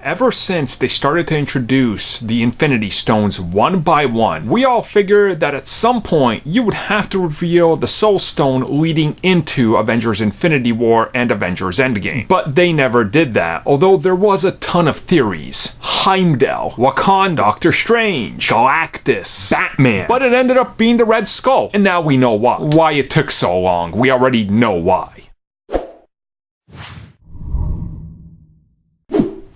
Ever since they started to introduce the Infinity Stones one by one, we all figured that at some point you would have to reveal the Soul Stone leading into Avengers Infinity War and Avengers Endgame. But they never did that, although there was a ton of theories. Heimdall, Wakanda, Doctor Strange, Galactus, Batman. But it ended up being the Red Skull, and now we know why. Why it took so long. We already know why.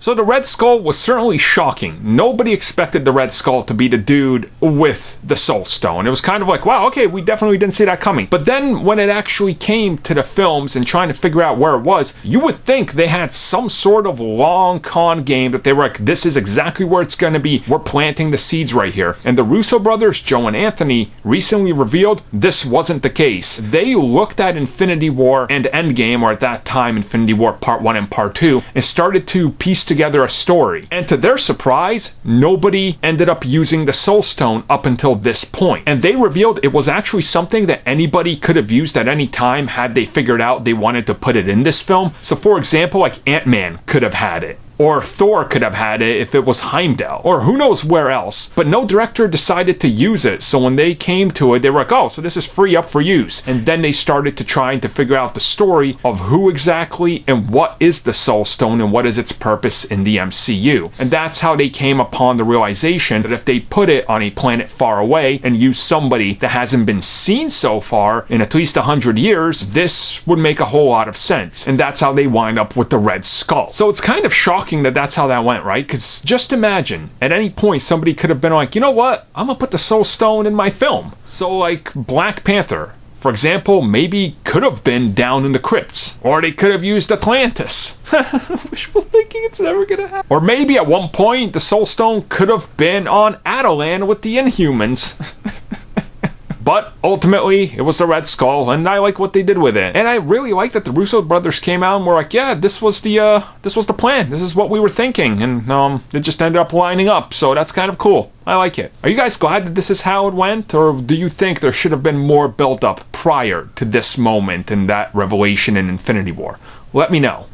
So the Red Skull was certainly shocking. Nobody expected the Red Skull to be the dude with the Soul Stone. It was kind of like, wow, okay, we definitely didn't see that coming. But then when it actually came to the films and trying to figure out where it was, you would think they had some sort of long con game that they were like, this is exactly where it's going to be. We're planting the seeds right here. And the Russo brothers, Joe and Anthony, recently revealed this wasn't the case. They looked at Infinity War and Endgame, or at that time Infinity War Part 1 and Part 2, and started to piece together a story. And to their surprise, nobody ended up using the Soul Stone up until this point. And they revealed it was actually something that anybody could have used at any time had they figured out they wanted to put it in this film. So for example, like Ant-Man could have had it. Or Thor could have had it if it was Heimdall, or who knows where else. But no director decided to use it, so when they came to it, they were like, oh, so this is free up for use. And then they started to try to figure out the story of who exactly and what is the Soul Stone and what is its purpose in the MCU. And that's how they came upon the realization that if they put it on a planet far away and use somebody that hasn't been seen so far in at least 100 years, this would make a whole lot of sense. And that's how they wind up with the Red Skull. So it's kind of shocking that that's how that went, right? Because just imagine, at any point somebody could have been like, you know what, I'm gonna put the Soul Stone in my film. So like Black Panther, for example, maybe could have been down in the crypts. Or they could have used Atlantis. Wishful thinking, it's never gonna happen. Or maybe at one point the Soul Stone could have been on Adelan with the Inhumans. But ultimately, it was the Red Skull, and I like what they did with it. And I really like that the Russo brothers came out and were like, yeah, this was the plan. This is what we were thinking. And it just ended up lining up. So that's kind of cool. I like it. Are you guys glad that this is how it went? Or do you think there should have been more built up prior to this moment and that revelation in Infinity War? Let me know.